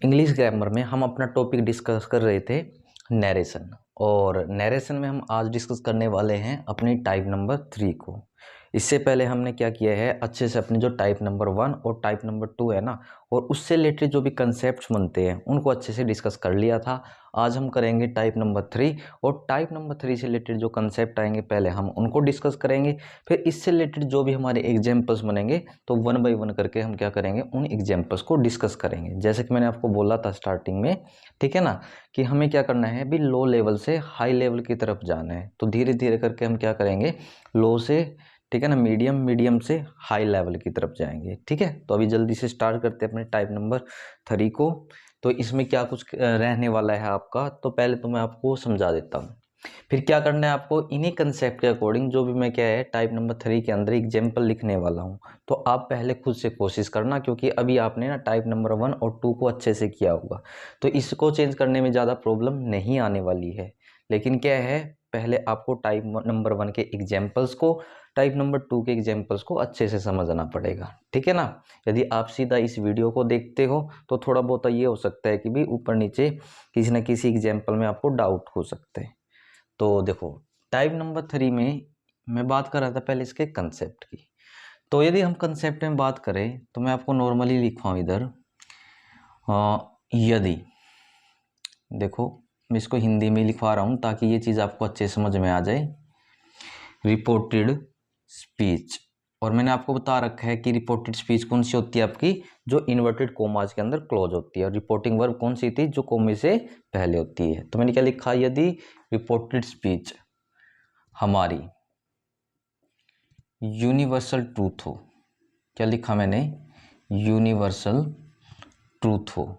English grammar में हम अपना टॉपिक डिस्कस कर रहे थे नरेशन। और नरेशन में हम आज डिस्कस करने वाले हैं अपनी टाइप नंबर 3 को। इससे पहले हमने क्या किया है, अच्छे से अपनी जो टाइप नंबर 1 और टाइप नंबर 2 है ना, और उससे रिलेटेड जो भी कंसेप्ट बनते हैं उनको अच्छे से डिस्कस कर लिया था। आज हम करेंगे टाइप नंबर 3, और टाइप नंबर 3 से रिलेटेड जो कंसेप्ट आएंगे पहले हम उनको डिस्कस करेंगे, फिर इससे रिलेटेड जो भी हमारे एग्जाम्पल्स बनेंगे तो 1 बाय 1 करके हम क्या करेंगे, उन एग्जाम्पल्स को डिस्कस करेंगे। जैसे कि मैंने आपको बोला था स्टार्टिंग में, ठीक है ना, कि हमें क्या करना है, अभी लो लेवल से हाई लेवल की तरफ जाना है। तो धीरे धीरे करके हम क्या करेंगे, लो से, ठीक है ना, मीडियम, मीडियम से हाई लेवल की तरफ जाएंगे। ठीक है, तो अभी जल्दी से स्टार्ट करते हैं अपने टाइप नंबर 3 को। तो इसमें क्या कुछ रहने वाला है आपका, तो पहले तो मैं आपको समझा देता हूँ, फिर क्या करना है आपको। इन्हीं कंसेप्ट के अकॉर्डिंग जो भी मैं क्या है टाइप नंबर 3 के अंदर एग्जाम्पल लिखने वाला हूँ, तो आप पहले खुद से कोशिश करना, क्योंकि अभी आपने ना टाइप नंबर 1 और 2 को अच्छे से किया होगा, तो इसको चेंज करने में ज़्यादा प्रॉब्लम नहीं आने वाली है। लेकिन क्या है, पहले आपको टाइप नंबर 1 के एग्जाम्पल्स को, टाइप नंबर 2 के एग्जाम्पल्स को अच्छे से समझना पड़ेगा। ठीक है ना। यदि आप सीधा इस वीडियो को देखते हो तो थोड़ा बहुत ये हो सकता है कि भी ऊपर नीचे किसी न किसी एग्जाम्पल में आपको डाउट हो सकते हैं। तो देखो, टाइप नंबर 3 में मैं बात कर रहा था पहले इसके कंसेप्ट की। तो यदि हम कंसेप्ट में बात करें तो मैं आपको नॉर्मली लिखवाऊँ इधर, यदि, देखो मैं इसको हिंदी में लिखवा रहा हूँ ताकि ये चीज़ आपको अच्छे समझ में आ जाए। रिपोर्टेड स्पीच, और मैंने आपको बता रखा है कि रिपोर्टेड स्पीच कौन सी होती है आपकी, जो इन्वर्टेड कोमास के अंदर क्लोज होती है, और रिपोर्टिंग वर्ब कौन सी थी, जो कोमे से पहले होती है। तो मैंने क्या लिखा, यदि रिपोर्टेड स्पीच हमारी यूनिवर्सल ट्रूथ हो, क्या लिखा मैंने, यूनिवर्सल ट्रूथ हो,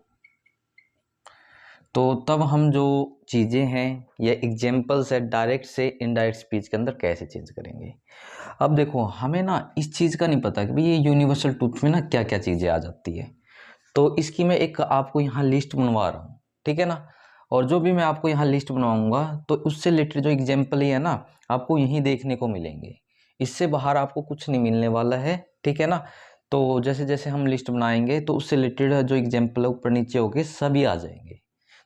तो तब हम जो चीज़ें हैं या एग्जाम्पल्स है डायरेक्ट से इनडायरेक्ट स्पीच के अंदर कैसे चेंज करेंगे। अब देखो, हमें ना इस चीज़ का नहीं पता कि भाई ये यूनिवर्सल ट्रूथ में ना क्या क्या चीज़ें आ जाती है। तो इसकी मैं एक आपको यहाँ लिस्ट बनवा रहा हूँ, ठीक है ना। और जो भी मैं आपको यहाँ लिस्ट बनवाऊँगा तो उससे रिलेटेड जो एग्जाम्पल ही है ना, आपको यहीं देखने को मिलेंगे। इससे बाहर आपको कुछ नहीं मिलने वाला है, ठीक है ना। तो जैसे जैसे हम लिस्ट बनाएंगे तो उससे रिलेटेड जो एग्जाम्पल है ऊपर नीचे होके सभी आ जाएंगे।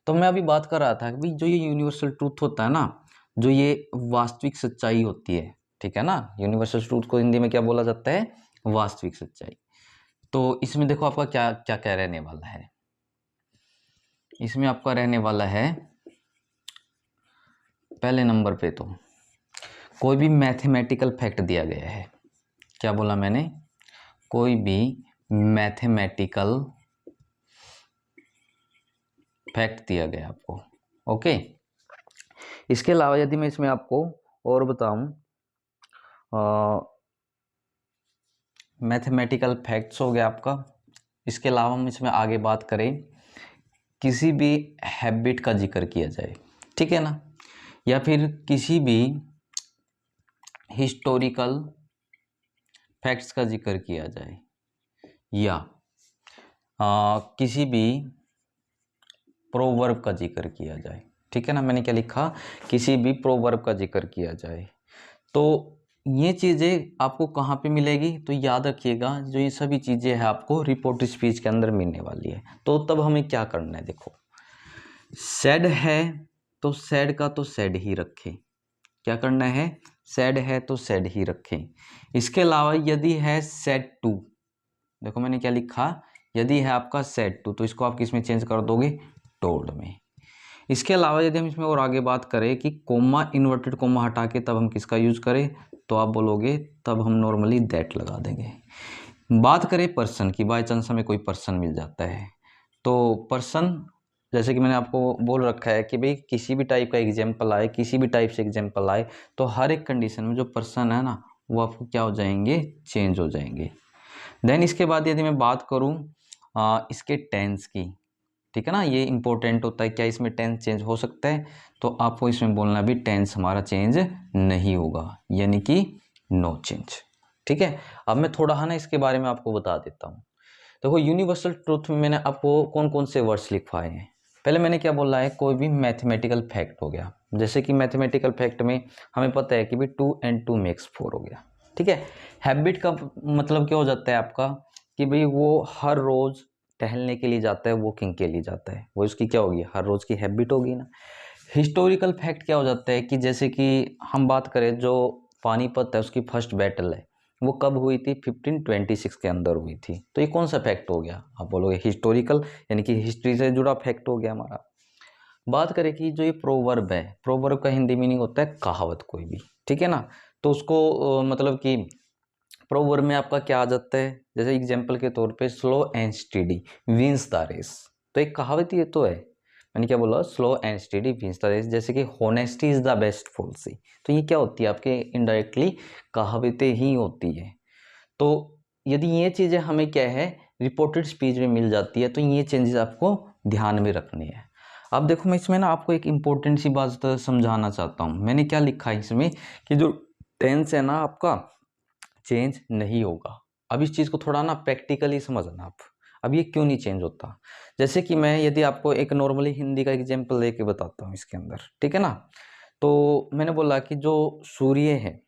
तो मैं अभी बात कर रहा था कि भाई जो ये यूनिवर्सल ट्रूथ होता है ना, जो ये वास्तविक सच्चाई होती है, ठीक है ना। यूनिवर्सल ट्रूथ को हिंदी में क्या बोला जाता है, वास्तविक सच्चाई। तो इसमें देखो आपका क्या क्या क्या रहने वाला है। इसमें आपका रहने वाला है पहले नंबर पे, तो कोई भी मैथमेटिकल फैक्ट दिया गया है। क्या बोला मैंने, कोई भी मैथमेटिकल फैक्ट दिया गया आपको, ओके। इसके अलावा यदि मैं इसमें आपको और बताऊं, मैथमेटिकल फैक्ट्स हो गया आपका। इसके अलावा हम इसमें आगे बात करें, किसी भी हैबिट का जिक्र किया जाए, ठीक है ना, या फिर किसी भी हिस्टोरिकल फैक्ट्स का जिक्र किया जाए, या किसी भी प्रोवर्ब का जिक्र किया जाए, ठीक है ना। मैंने क्या लिखा, किसी भी प्रोवर्ब का जिक्र किया जाए, तो ये चीज़ें आपको कहाँ पे मिलेगी, तो याद रखिएगा जो ये सभी चीज़ें हैं आपको रिपोर्टेड स्पीच के अंदर मिलने वाली है। तो तब हमें क्या करना है, देखो, सैड है तो सैड का तो सैड ही रखें। क्या करना है, सैड है तो सैड ही रखें। इसके अलावा यदि है सैड टू, देखो मैंने क्या लिखा, यदि है आपका सैड टू, तो इसको आप किस में चेंज कर दोगे, टोल्ड में। इसके अलावा यदि हम इसमें और आगे बात करें कि कोमा, इन्वर्टेड कोमा हटा के तब हम किसका यूज करें, तो आप बोलोगे तब हम नॉर्मली दैट लगा देंगे। बात करें पर्सन की, बाई चांस हमें कोई पर्सन मिल जाता है, तो पर्सन, जैसे कि मैंने आपको बोल रखा है कि भाई किसी भी टाइप का एग्जाम्पल आए, किसी भी टाइप से एग्जाम्पल आए, तो हर एक कंडीशन में जो पर्सन है ना वो आपको क्या हो जाएंगे, चेंज हो जाएंगे। देन इसके बाद यदि मैं बात करूँ इसके टेंस की, ठीक है ना, ये इंपॉर्टेंट होता है, क्या इसमें टेंस चेंज हो सकता है, तो आपको इसमें बोलना भी टेंस हमारा चेंज नहीं होगा, यानी कि नो चेंज। ठीक है, अब मैं थोड़ा है ना इसके बारे में आपको बता देता हूँ। देखो, यूनिवर्सल ट्रूथ में मैंने आपको कौन कौन से वर्ड्स लिखवाए हैं। पहले मैंने क्या बोला है, कोई भी मैथमेटिकल फैक्ट हो गया, जैसे कि मैथमेटिकल फैक्ट में हमें पता है कि भी 2 and 2 makes 4 हो गया, ठीक है। हैबिट का मतलब क्या हो जाता है आपका, कि भाई वो हर रोज टहलने के लिए जाता है, वॉकिंग के लिए जाता है, वो उसकी क्या होगी, हर रोज़ की हैबिट होगी ना। हिस्टोरिकल फैक्ट क्या हो जाता है कि जैसे कि हम बात करें जो पानीपत है उसकी फर्स्ट बैटल है वो कब हुई थी, 1526 के अंदर हुई थी। तो ये कौन सा फैक्ट हो गया, आप बोलोगे हिस्टोरिकल, यानी कि हिस्ट्री से जुड़ा फैक्ट हो गया हमारा। बात करें कि जो ये प्रोवर्ब है, प्रोवर्ब का हिंदी मीनिंग होता है कहावत कोई भी, ठीक है ना। तो उसको मतलब कि प्रोवर्ब में आपका क्या आ जाता है, जैसे एग्जाम्पल के तौर पे slow and steady wins the race. तो एक कहावत ये तो है, मैंने क्या बोला, slow and steady wins the race. जैसे कि honesty is the best policy, तो ये क्या होती है आपके इनडायरेक्टली कहावतें ही होती है। तो यदि ये चीज़ें हमें क्या है रिपोर्टेड स्पीच में मिल जाती है तो ये चेंजेस आपको ध्यान में रखनी है। अब देखो मैं इसमें ना आपको एक इम्पोर्टेंट सी बात समझाना चाहता हूँ। मैंने क्या लिखा है इसमें कि जो टेंस है ना आपका चेंज नहीं होगा। अब इस चीज़ को थोड़ा ना प्रैक्टिकली समझना आप, अब ये क्यों नहीं चेंज होता। जैसे कि मैं यदि आपको एक नॉर्मली हिंदी का एग्जाम्पल लेके बताता हूँ इसके अंदर, ठीक है ना। तो मैंने बोला कि जो सूर्य है,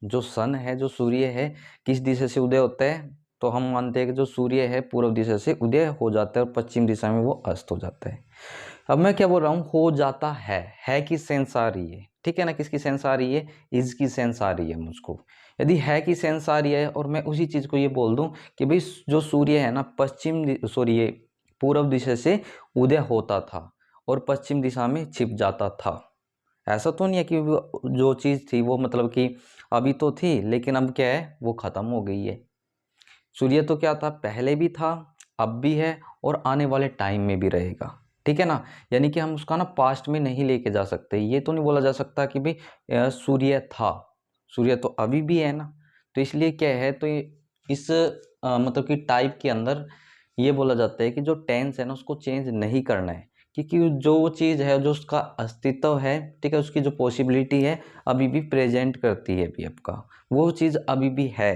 जो सन है, जो सूर्य है किस दिशा से उदय होता है, तो हम मानते हैं कि जो सूर्य है पूर्व दिशा से उदय हो जाता है और पश्चिम दिशा में वो अस्त हो जाता है। अब मैं क्या बोल रहा हूँ, हो जाता है की सेंस आ रही है, ठीक है ना। किसकी सेंस आ रही है, इज की सेंस आ रही है मुझको। यदि है की सेंस आ रही है और मैं उसी चीज़ को ये बोल दूं कि भाई जो सूर्य है ना सॉरी पूर्व दिशा से उदय होता था और पश्चिम दिशा में छिप जाता था, ऐसा तो नहीं है कि जो चीज़ थी वो मतलब कि अभी तो थी लेकिन अब क्या है वो ख़त्म हो गई है। सूर्य तो क्या था, पहले भी था, अब भी है और आने वाले टाइम में भी रहेगा, ठीक है ना। यानी कि हम उसका ना पास्ट में नहीं लेके जा सकते। ये तो नहीं बोला जा सकता कि भाई सूर्य था, सूर्य तो अभी भी है ना। तो इसलिए क्या है, तो इस मतलब कि टाइप के अंदर ये बोला जाता है कि जो टेंस है ना उसको चेंज नहीं करना है, क्योंकि जो चीज़ है, जो उसका अस्तित्व है, ठीक है, उसकी जो पॉसिबिलिटी है अभी भी प्रेजेंट करती है, अभी आपका वो चीज़ अभी भी है,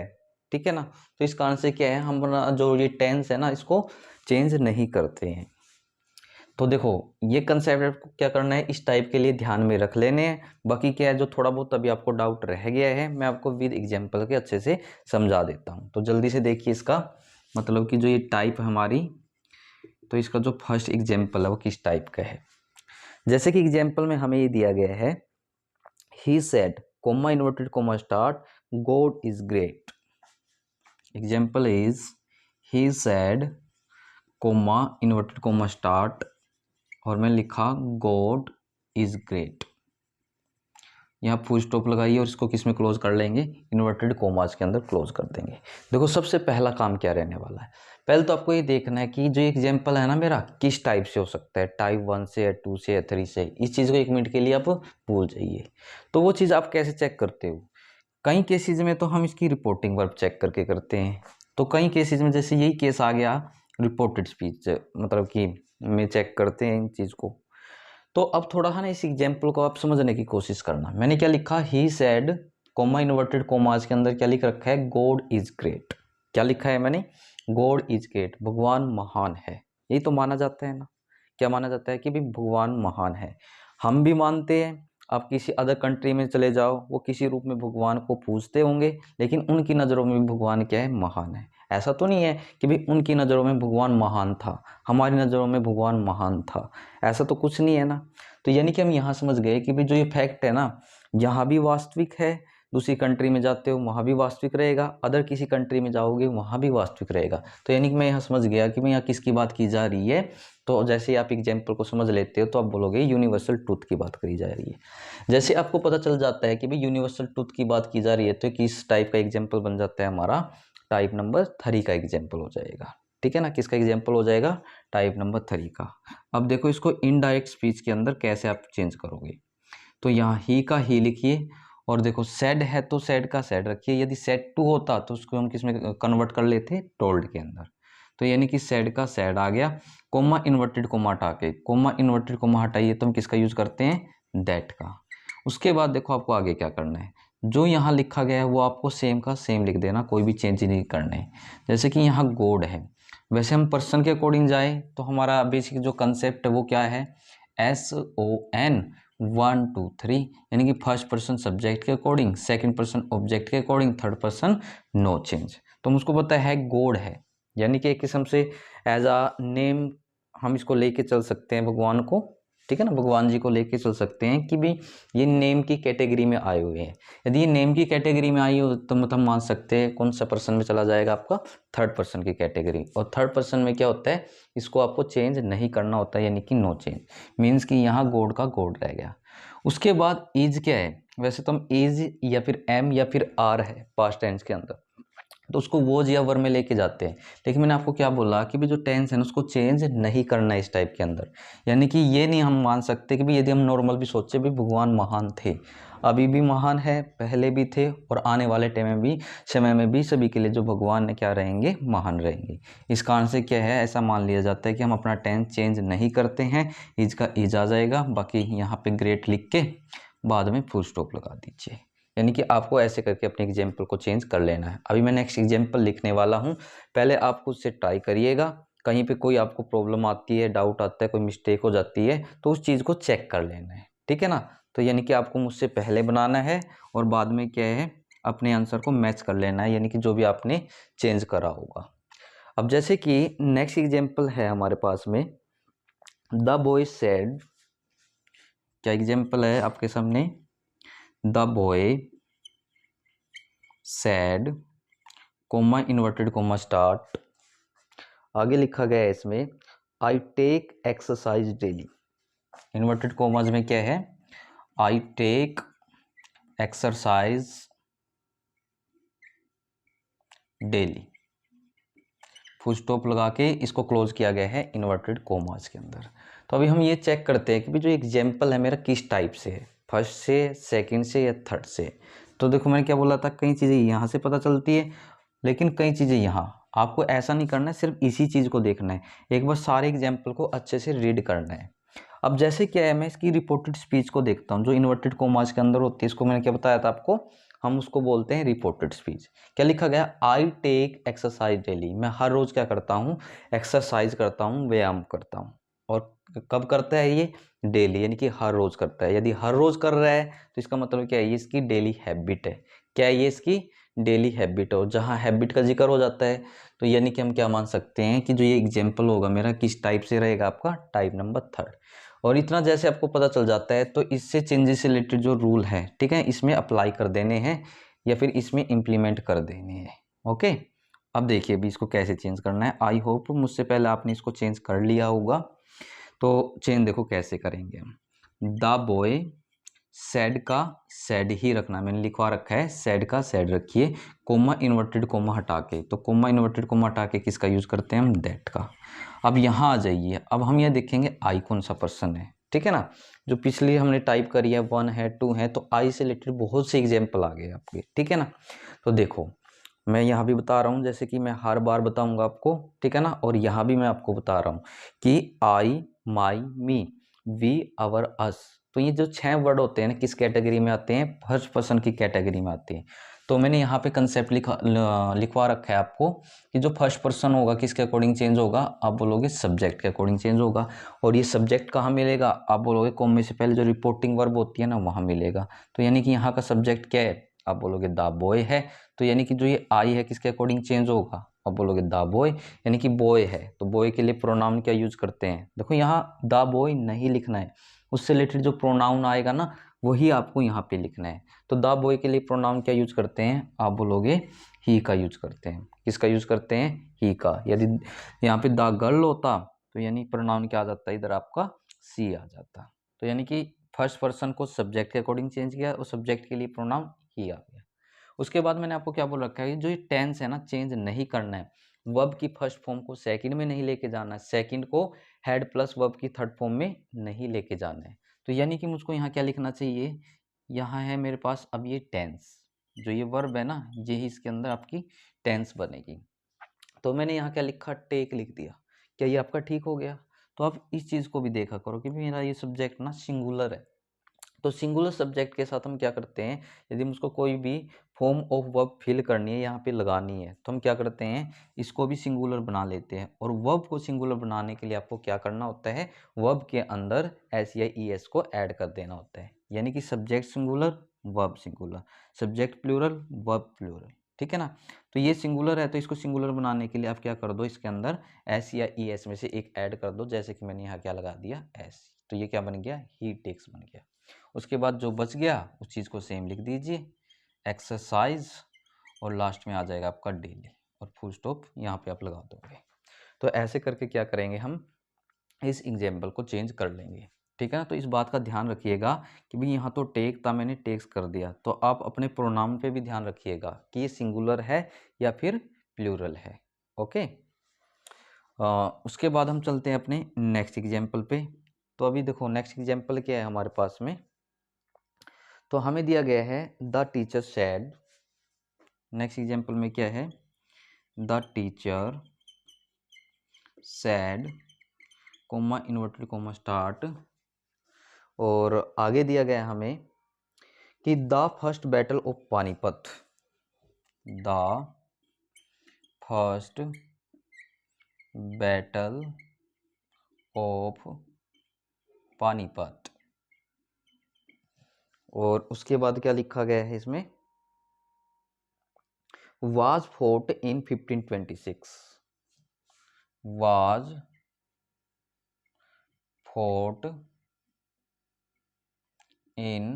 ठीक है ना। तो इस कारण से क्या है, हम जो ये टेंस है ना इसको चेंज नहीं करते हैं। तो देखो ये कंसेप्ट क्या करना है, इस टाइप के लिए ध्यान में रख लेने हैं। बाकी क्या है, जो थोड़ा बहुत अभी आपको डाउट रह गया है मैं आपको विद एग्जांपल के अच्छे से समझा देता हूँ। तो जल्दी से देखिए इसका मतलब कि जो ये टाइप है हमारी, तो इसका जो फर्स्ट एग्जाम्पल है वो किस टाइप का है। जैसे कि एग्जाम्पल में हमें ये दिया गया है, he said coma inverted comma start God is great. Example is he said coma inverted comma start और मैं लिखा गॉड इज ग्रेट। यहाँ फुल स्टॉप लगाइए और इसको किस में क्लोज कर लेंगे, इन्वर्टेड कोमास के अंदर क्लोज कर देंगे। देखो सबसे पहला काम क्या रहने वाला है, पहले तो आपको ये देखना है कि जो एग्जाम्पल है ना मेरा किस टाइप से हो सकता है, टाइप 1 से या 2 से या 3 से। इस चीज़ को 1 मिनट के लिए आप भूल जाइए। तो वो चीज़ आप कैसे चेक करते हो, कई केसेज में तो हम इसकी रिपोर्टिंग वर्ब चेक करके करते हैं। तो कई केसेज में जैसे यही केस आ गया रिपोर्टेड स्पीच मतलब कि में चेक करते हैं इन चीज़ को। तो अब थोड़ा है ना इस एग्जाम्पल को आप समझने की कोशिश करना। मैंने क्या लिखा, he said coma inverted commas के अंदर क्या लिख रखा है, गॉड इज ग्रेट। क्या लिखा है मैंने, गॉड इज ग्रेट, भगवान महान है। यही तो माना जाता है ना, क्या माना जाता है कि भाई भगवान महान है। हम भी मानते हैं, आप किसी अदर कंट्री में चले जाओ वो किसी रूप में भगवान को पूजते होंगे, लेकिन उनकी नज़रों में भगवान क्या है, महान है। ऐसा तो नहीं है कि भाई उनकी नज़रों में भगवान महान था, हमारी नज़रों में भगवान महान था, ऐसा तो कुछ नहीं है ना। तो यानी कि हम यहाँ समझ गए कि भाई जो ये फैक्ट है ना यहाँ भी वास्तविक है, दूसरी कंट्री में जाते हो वहाँ भी वास्तविक रहेगा, अदर किसी कंट्री में जाओगे वहाँ भी वास्तविक रहेगा। तो यानी कि मैं यहाँ समझ गया कि मैं यहाँ किसकी बात की जा रही है। तो जैसे आप एग्जाम्पल को समझ लेते हो तो आप बोलोगे यूनिवर्सल ट्रूथ की बात करी जा रही है। जैसे आपको पता चल जाता है कि भाई यूनिवर्सल ट्रूथ की बात की जा रही है तो किस टाइप का एग्जाम्पल बन जाता है हमारा, टाइप नंबर 3 का एग्जाम्पल हो जाएगा, ठीक है ना। किसका एग्जाम्पल हो जाएगा, टाइप नंबर 3 का। अब देखो इसको इनडायरेक्ट स्पीच के अंदर कैसे आप चेंज करोगे। तो यहाँ ही का ही लिखिए और देखो सेड है तो सेड का सेड रखिए। यदि सेड टू होता तो उसको हम किस में कन्वर्ट कर लेते, टोल्ड के अंदर। तो यानी कि सेड का सेड आ गया, कोमा इन्वर्टेड कोमा हटा के, कोमा इन्वर्टेड कोमा हटाइए तो हम किसका यूज करते हैं, दैट का। उसके बाद देखो आपको आगे क्या करना है, जो यहाँ लिखा गया है वो आपको सेम का सेम लिख देना, कोई भी चेंज नहीं करना है। जैसे कि यहाँ गॉड है, वैसे हम पर्सन के अकॉर्डिंग जाए तो हमारा बेसिक जो कंसेप्ट है वो क्या है, SON 1 2 3, यानी कि फर्स्ट पर्सन सब्जेक्ट के अकॉर्डिंग, सेकंड पर्सन ऑब्जेक्ट के according, third person no change. तो मुझको पता है गॉड है, यानी कि एक किस्म से एज अ नेम हम इसको लेके चल सकते हैं भगवान को, ठीक है ना, भगवान जी को लेके चल सकते हैं कि भी ये नेम की कैटेगरी में आए हुए हैं। यदि ये नेम की कैटेगरी में आई हो तो मतलब मान सकते हैं कौन सा पर्सन में चला जाएगा आपका, थर्ड पर्सन की कैटेगरी। और थर्ड पर्सन में क्या होता है, इसको आपको चेंज नहीं करना होता है, यानी कि नो चेंज, मीन्स कि यहाँ गॉड का गॉड रह गया। उसके बाद इज क्या है, वैसे तो हम इज या फिर एम या फिर आर है पास्ट टेंस के अंदर, तो उसको वोज या वर में लेके जाते हैं। लेकिन मैंने आपको क्या बोला कि भी जो टेंस है ना उसको चेंज नहीं करना है इस टाइप के अंदर। यानी कि ये नहीं हम मान सकते कि भी यदि हम नॉर्मल भी सोचे भी भगवान महान थे, अभी भी महान है, पहले भी थे, और आने वाले टाइम में भी, समय में भी सभी के लिए जो भगवान ने क्या रहेंगे, महान रहेंगे। इस कारण से क्या है, ऐसा मान लिया जाता है कि हम अपना टेंस चेंज नहीं करते हैं, इज का इज आ जाएगा, बाकी यहाँ पे ग्रेट लिख के बाद में फुल स्टॉप लगा दीजिए। यानी कि आपको ऐसे करके अपने एग्जाम्पल को चेंज कर लेना है। अभी मैं नेक्स्ट एग्जाम्पल लिखने वाला हूँ, पहले आप खुद से ट्राई करिएगा। कहीं पे कोई आपको प्रॉब्लम आती है, डाउट आता है, कोई मिस्टेक हो जाती है, तो उस चीज़ को चेक कर लेना है, ठीक है ना। तो यानी कि आपको मुझसे पहले बनाना है और बाद में क्या है, अपने आंसर को मैच कर लेना है, यानी कि जो भी आपने चेंज करा होगा। अब जैसे कि नेक्स्ट एग्जाम्पल है हमारे पास में, द बॉय सेड, क्या एग्जाम्पल है आपके सामने, the boy said, comma inverted comma start, आगे लिखा गया है इसमें I take exercise daily. Inverted commas में क्या है, I take exercise daily, full stop लगा के इसको क्लोज किया गया है इन्वर्टेड कोमाज के अंदर। तो अभी हम ये चेक करते हैं कि भी जो एग्जाम्पल है मेरा किस टाइप से है, फर्स्ट से, सेकंड से या थर्ड से। तो देखो मैंने क्या बोला था, कई चीज़ें यहाँ से पता चलती है, लेकिन कई चीज़ें यहाँ। आपको ऐसा नहीं करना है, सिर्फ इसी चीज़ को देखना है, एक बार सारे एग्जाम्पल को अच्छे से रीड करना है। अब जैसे क्या है, मैं इसकी रिपोर्टेड स्पीच को देखता हूँ, जो इन्वर्टेड कोमाज के अंदर होती है, इसको मैंने क्या बताया था आपको, हम उसको बोलते हैं रिपोर्टेड स्पीच। क्या लिखा गया, आई टेक एक्सरसाइज डेली, मैं हर रोज़ क्या करता हूँ, एक्सरसाइज करता हूँ, व्यायाम करता हूँ। और कब करता है ये, डेली, यानी कि हर रोज़ करता है। यदि हर रोज़ कर रहा है तो इसका मतलब क्या है, ये इसकी डेली हैबिट है। क्या है, ये इसकी डेली हैबिट है। और जहाँ हैबिट का जिक्र हो जाता है तो यानी कि हम क्या मान सकते हैं कि जो ये एग्जाम्पल होगा मेरा किस टाइप से रहेगा, आपका टाइप नंबर थर्ड। और इतना जैसे आपको पता चल जाता है तो इससे चेंजेस से रिलेटेड जो रूल है, ठीक है, इसमें अप्लाई कर देने हैं या फिर इसमें इम्प्लीमेंट कर देने हैं। ओके, अब देखिए अभी इसको कैसे चेंज करना है। आई होप मुझसे पहले आपने इसको चेंज कर लिया होगा। तो चेंज देखो कैसे करेंगे हम, द बॉय सैड का सैड ही रखना, मैंने लिखवा रखा है सैड का सैड रखिए, कोमा इन्वर्टेड कोमा हटा के, तो कोमा इन्वर्टेड कोमा हटा के किसका यूज करते हैं हम, दैट का। अब यहाँ आ जाइए, अब हम ये देखेंगे आई कौन सा पर्सन है, ठीक है ना। जो पिछली हमने टाइप करी है, 1 है 2 है, तो आई से रिलेटेड बहुत से एग्जाम्पल आ गए आपके, ठीक है ना। तो देखो मैं यहाँ भी बता रहा हूँ, जैसे कि मैं हर बार बताऊंगा आपको, ठीक है ना, और यहाँ भी मैं आपको बता रहा हूँ कि आई, माई, मी, वी, आवर, अस। तो ये जो 6 वर्ड होते हैं ना, किस कैटेगरी में आते हैं, फर्स्ट पर्सन की कैटेगरी में आते हैं। तो मैंने यहाँ पे कंसेप्ट लिखवा रखा है आपको कि जो फर्स्ट पर्सन होगा किसके अकॉर्डिंग चेंज होगा, आप बोलोगे सब्जेक्ट के अकॉर्डिंग चेंज होगा। और ये सब्जेक्ट कहाँ मिलेगा, आप बोलोगे कॉमे से पहले जो रिपोर्टिंग वर्ब होती है ना, वहाँ मिलेगा। तो यानी कि यहाँ का सब्जेक्ट क्या है, आप बोलोगे द बॉय है। तो यानी कि जो ये आई है किसके अकॉर्डिंग चेंज होगा, आप बोलोगे द बॉय, यानी कि बॉय है। तो बॉय के लिए प्रोनाउन क्या यूज करते हैं, देखो यहाँ द बॉय नहीं लिखना है, उससे रिलेटेड जो प्रोनाउन आएगा ना वही आपको यहाँ पे लिखना है। तो द बॉय के लिए प्रोनाउन क्या यूज करते हैं, आप बोलोगे ही का यूज करते हैं। किसका यूज करते हैं, ही का। यदि यहाँ पे द गर्ल होता तो यानी प्रोनाउन क्या आ जाता है इधर, आपका सी आ जाता। तो यानी कि फर्स्ट पर्सन को सब्जेक्ट के अकॉर्डिंग चेंज किया और सब्जेक्ट के लिए प्रोनाउन ही आ गया। उसके बाद मैंने आपको क्या बोल रखा है, जो ये टेंस है ना चेंज नहीं करना है, वर्ब की फर्स्ट फॉर्म को सेकंड में नहीं लेके जाना है, सेकंड को हेड प्लस वर्ब की थर्ड फॉर्म में नहीं लेके जाना है। तो यानी कि मुझको यहाँ क्या लिखना चाहिए, यहाँ है मेरे पास अब ये टेंस, जो ये वर्ब है ना यही इसके अंदर आपकी टेंस बनेगी। तो मैंने यहाँ क्या लिखा, टेक लिख दिया। क्या ये आपका ठीक हो गया। तो आप इस चीज़ को भी देखा करो कि मेरा ये सब्जेक्ट ना सिंगुलर है। तो सिंगुलर सब्जेक्ट के साथ हम क्या करते हैं, यदि मुझको कोई भी फॉर्म ऑफ वर्ब फिल करनी है, यहाँ पे लगानी है, तो हम क्या करते हैं, इसको भी सिंगुलर बना लेते हैं। और वर्ब को सिंगुलर बनाने के लिए आपको क्या करना होता है, वर्ब के अंदर एस या ई एस को ऐड कर देना होता है। यानी कि subject singular, verb singular, subject plural, verb plural, ठीक है ना। तो ये सिंगुलर है, तो इसको सिंगुलर बनाने के लिए आप क्या कर दो, इसके अंदर एस या ई एस में से एक ऐड कर दो, जैसे कि मैंने यहाँ क्या लगा दिया, एस। तो ये क्या बन गया, ही टेक्स बन गया। उसके बाद जो बच गया उस चीज़ को सेम लिख दीजिए, एक्सरसाइज, और लास्ट में आ जाएगा आपका डेली, और फुल स्टॉप यहाँ पे आप लगा दोगे। तो ऐसे करके क्या करेंगे, हम इस एग्जाम्पल को चेंज कर लेंगे, ठीक है ना। तो इस बात का ध्यान रखिएगा कि भाई यहाँ तो टेक था, मैंने टेक्स कर दिया, तो आप अपने प्रोनाउन पे भी ध्यान रखिएगा कि ये सिंगुलर है या फिर प्लूरल है। ओके, उसके बाद हम चलते हैं अपने नेक्स्ट एग्जाम्पल पे। तो अभी देखो नेक्स्ट एग्जाम्पल क्या है हमारे पास में, तो हमें दिया गया है the teacher said. Next example में क्या है, the teacher said, coma inverted comma start, और आगे दिया गया है हमें कि the first battle of Panipat, the first battle of Panipat, और उसके बाद क्या लिखा गया है इसमें, was fought in 1526, was fought in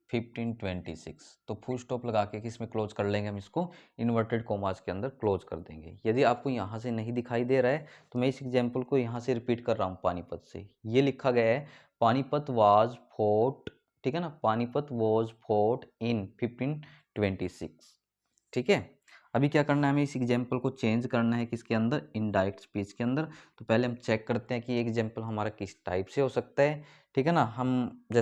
1526। तो फुल स्टॉप लगा के किसमें क्लोज कर लेंगे हम इसको, इन्वर्टेड कोमास के अंदर क्लोज कर देंगे। यदि आपको यहाँ से नहीं दिखाई दे रहा है तो मैं इस एग्जाम्पल को यहाँ से रिपीट कर रहा हूँ पानीपत से। ये लिखा गया है पानीपत वाज फोर्ट, ठीक है ना, पानीपत वाज फोर्ट इन 1526, ठीक है। अभी क्या करना है, हमें इस एग्जाम्पल को चेंज करना है किसके अंदर, इनडायरेक्ट स्पीच के अंदर। तो पहले हम चेक करते हैं कि एग्जाम्पल हमारा किस टाइप से हो सकता है, ठीक है ना। हम जैसे